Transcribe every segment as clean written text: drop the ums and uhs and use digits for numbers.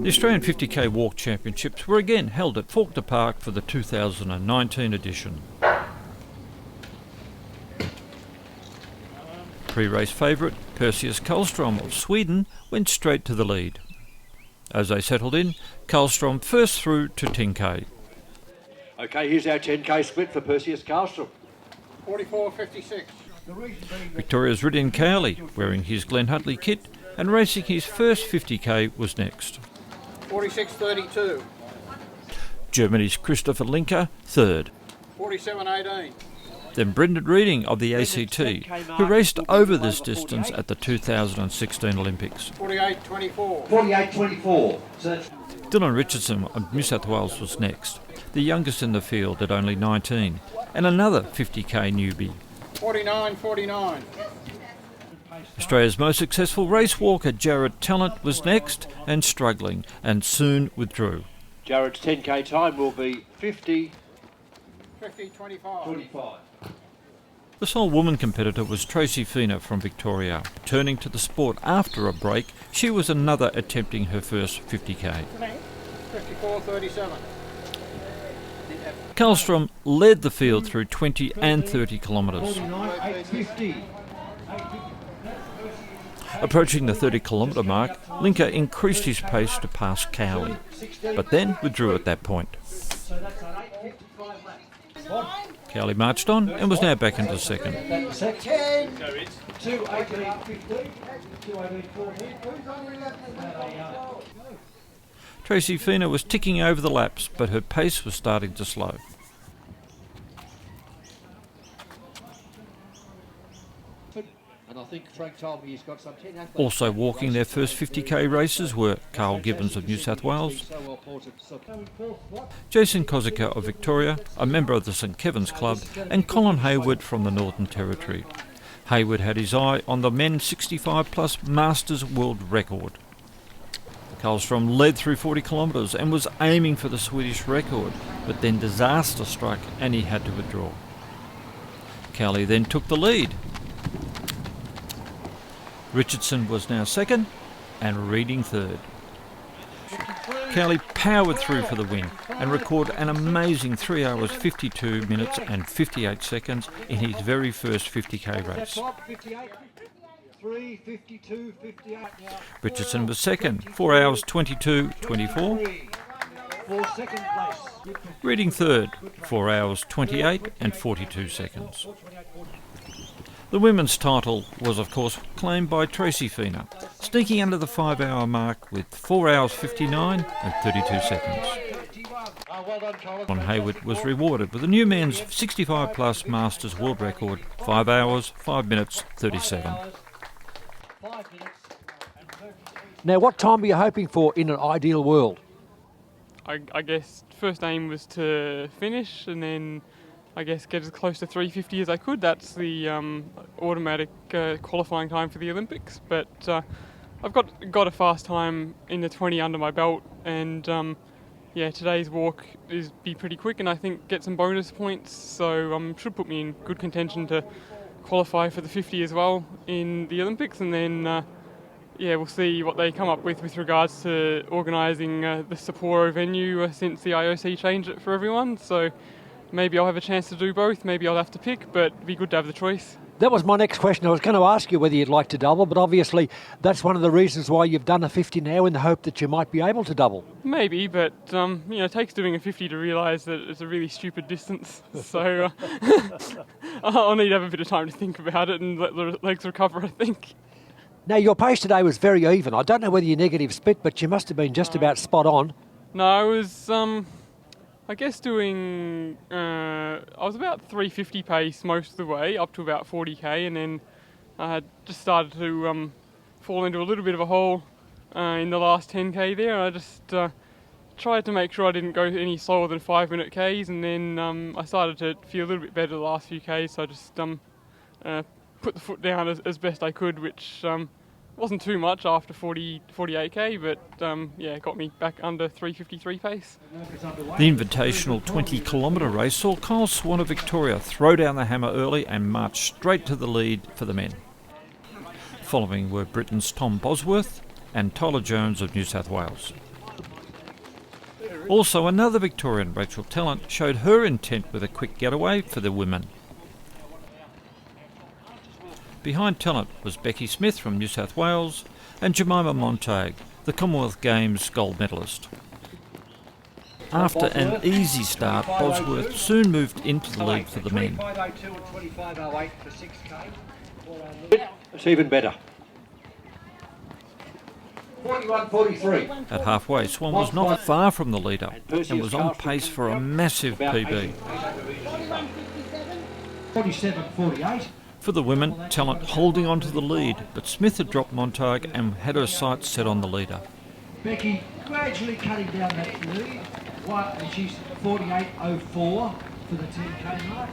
The Australian 50k Walk Championships were again held at Fawkner Park for the 2019 edition. Pre-race favourite Perseus Karlstrom of Sweden went straight to the lead. As they settled in, Karlstrom first through to 10k. Okay, here's our 10k split for Perseus Karlstrom. 44.56. Victoria's Rydian Cowley, wearing his Glenn Hutley kit and racing his first 50k, was next. 46.32. Germany's Christopher Linker, third. 47.18. Then Brendan Reading of the ACT, who raced over this distance at the 2016 Olympics. 48.24. 48.24. Dylan Richardson of New South Wales was next, the youngest in the field at only 19, and another 50k newbie. 49.49. Australia's most successful race walker Jared Talent was next and struggling, and soon withdrew. Jared's 10k time will be 50. 50.25. The sole woman competitor was Tracy Fawkner from Victoria. Turning to the sport after a break, she was another attempting her first 50k. 54.37. Karlstrom led the field through 20 and 30 kilometres. Approaching the 30-kilometre mark, Linker increased his pace to pass Cowley, but then withdrew at that point. Cowley marched on and was now back into second. Tracy Fawkner was ticking over the laps, but her pace was starting to slow. And I think Frank told me he's got some 10 athletes. Also walking their first 50k races were Carl Gibbons of New South Wales, Jason Kozica of Victoria, a member of the St Kevin's Club, and Colin Hayward from the Northern Territory. Hayward had his eye on the men's 65-plus Masters World Record. Karlstrom led through 40 kilometres and was aiming for the Swedish record, but then disaster struck and he had to withdraw. Cowley then took the lead. Richardson was now second and Reading third. Cowley powered through for the win and recorded an amazing 3 hours 52 minutes and 58 seconds in his very first 50k race. Richardson was second, 4 hours 22:24. Reading third, 4 hours 28 and 42 seconds. The women's title was of course claimed by Tracy Fawkner, sneaking under the 5-hour mark with 4 hours 59 and 32 seconds. Colin Hayward was rewarded with a new men's 65-plus Masters World Record, 5 hours, 5 minutes, 37. Now, what time are you hoping for in an ideal world? I guess first aim was to finish and then I guess get as close to 350 as I could. That's the automatic qualifying time for the Olympics. But I've got a fast time in the 20 under my belt, and today's walk be pretty quick, and I think get some bonus points. So should put me in good contention to qualify for the 50 as well in the Olympics, and then we'll see what they come up with regards to organising the Sapporo venue since the IOC changed it for everyone. So maybe I'll have a chance to do both, maybe I'll have to pick, but it'd be good to have the choice. That was my next question. I was going to ask you whether you'd like to double, but obviously that's one of the reasons why you've done a 50 now, in the hope that you might be able to double. Maybe, but it takes doing a 50 to realise that it's a really stupid distance. So I'll need to have a bit of time to think about it and let the legs recover, I think. Now, your pace today was very even. I don't know whether you're negative split, but you must have been just about spot on. No, I was I guess doing, I was about 350 pace most of the way, up to about 40k, and then I had just started to fall into a little bit of a hole in the last 10k there. I just tried to make sure I didn't go any slower than 5-minute Ks, and then I started to feel a little bit better the last few Ks, so I just put the foot down as best I could, which wasn't too much after 48k, but got me back under 353 pace. The invitational 20-kilometre race saw Kyle Swan of Victoria throw down the hammer early and march straight to the lead for the men. Following were Britain's Tom Bosworth and Tyler Jones of New South Wales. Also, another Victorian, Rachel Tallant, showed her intent with a quick getaway for the women. Behind Tallant was Becky Smith from New South Wales and Jemima Montague, the Commonwealth Games gold medalist. After an easy start, Bosworth soon moved into the lead for the men. It's even better. 41.43. At halfway, Swan was not far from the leader and was on pace for a massive PB. 47.48. For the women, Tallant holding on to the lead, but Smith had dropped Montague and had her sights set on the leader. Becky gradually cutting down that lead. And she's 48.04 for the 10k mark.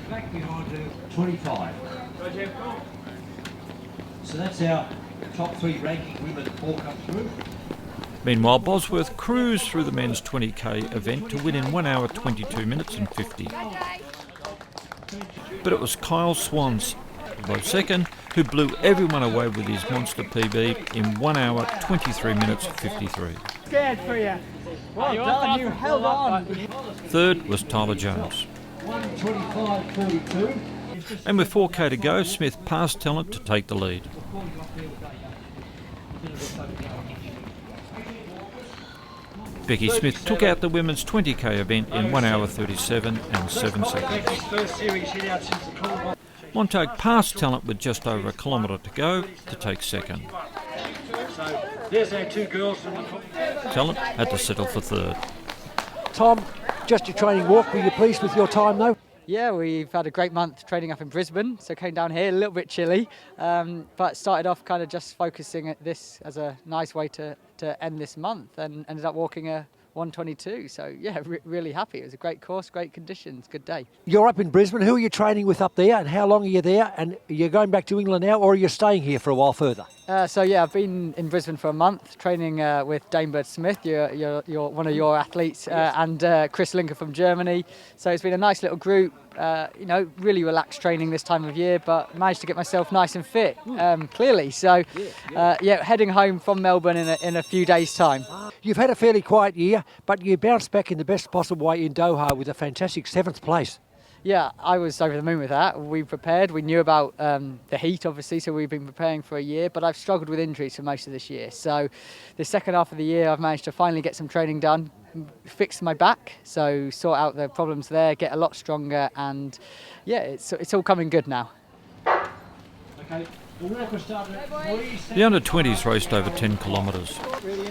Back behind her, 25. So that's our top 3 ranking women all come through. Meanwhile, Bosworth cruised through the men's 20k event to win in 1 hour 22 minutes and 50. But it was Kyle Swans, although second, who blew everyone away with his monster PB in 1 hour 23 minutes 53. Scared for you. Well done, you held on. Third was Tyler Jones. 125.42. And with 4k to go, Smith passed Tallant to take the lead. Becky Smith took out the women's 20k event in 1 hour 37 and 7 seconds. Montague passed Tallant with just over a kilometre to go to take second. So there's our 2 girls. Tallant had to settle for third. Tom, just your training walk. Were you pleased with your time though? Yeah, we've had a great month training up in Brisbane, so came down here a little bit chilly, but started off kind of just focusing at this as a nice way to end this month, and ended up walking a 122. So yeah, really happy. It was a great course, great conditions, good day. You're up in Brisbane. Who are you training with up there, and how long are you there? And are you going back to England now, or are you staying here for a while further? So yeah, I've been in Brisbane for a month, training with Dame Bird Smith, you're one of your athletes, and Chris Linker from Germany. So it's been a nice little group. Really relaxed training this time of year, but managed to get myself nice and fit, clearly. So, heading home from Melbourne in a few days' time. You've had a fairly quiet year, but you bounced back in the best possible way in Doha with a fantastic 7th place. Yeah, I was over the moon with that. We prepared. We knew about the heat, obviously, so we've been preparing for a year, but I've struggled with injuries for most of this year. So the second half of the year, I've managed to finally get some training done, fix my back, so sort out the problems there, get a lot stronger, and yeah, it's all coming good now. Okay, the walker started at 3. The under-20s raced over 10 kilometres.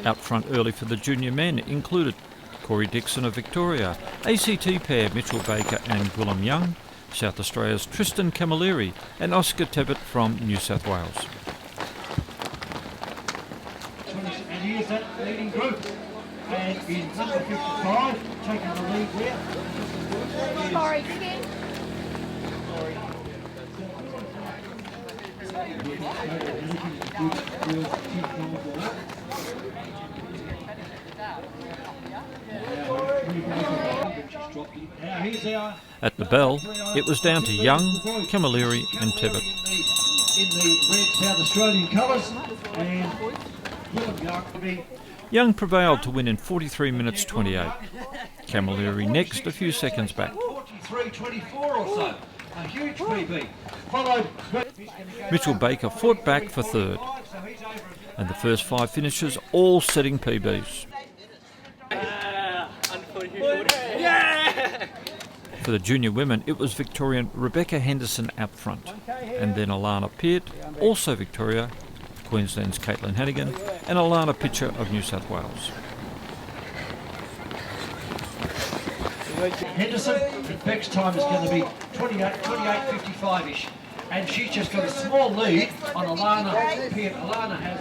Out front early for the junior men included Corey Dixon of Victoria, ACT pair Mitchell Baker and Gwilym Young, South Australia's Tristan Camilleri and Oscar Tebbit from New South Wales. And here's that leading group. And in number 55, taking the lead there. Sorry, again. Now here's our At the bell, it was down to Young, Camilleri and Tebbit. in the red South Australian colours, and Gwilym Young will be Young prevailed to win in 43 minutes 28. Camilleri next, a few seconds back. 43.24 or so. A huge PB. Followed. Mitchell Baker fought back for third. And the first 5 finishers all setting PBs. For the junior women, it was Victorian Rebecca Henderson out front. And then Alana Peart, also Victoria, Queensland's Caitlin Hannigan, and Alana Pitcher of New South Wales. Henderson, and Beck's time is going to be 28.55-ish. And she's just got a small lead on Alana Peart. Alana has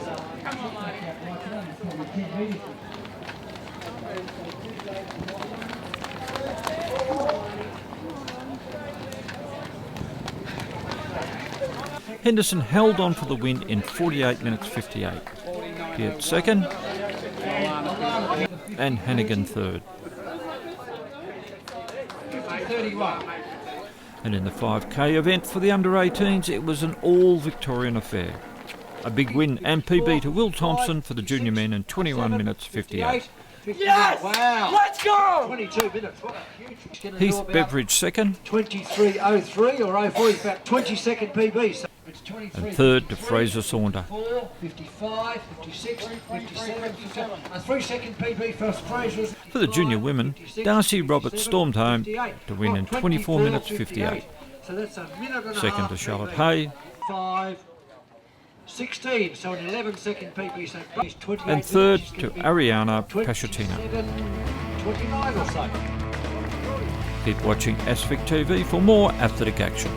Henderson held on for the win in 48 minutes 58. Peart second, and Hannigan third. 31. And in the 5k event for the under-18s, it was an all-Victorian affair. A big win and PB to Will Thompson for the junior men in 21 minutes 58. Yes! Wow. Let's go! 22 minutes. What a huge. Gonna do Heath about Beveridge second, 23.03 or 04 is about 20-second PB. So it's 23. and third to Fraser Saunter. 54, 55, 56, 57, 57. A 3-second PB for Fraser's. For the junior women, Darcy Roberts stormed home to win in 24 minutes 58. So that's a minute and a Second half to Charlotte PB. Hay, 5:16, so an 11-second PB. So it's 28 and third minutes, to it's gonna be Ariana Pasciatina. 27:29 or so. Keep watching ASFIC TV for more athletic action.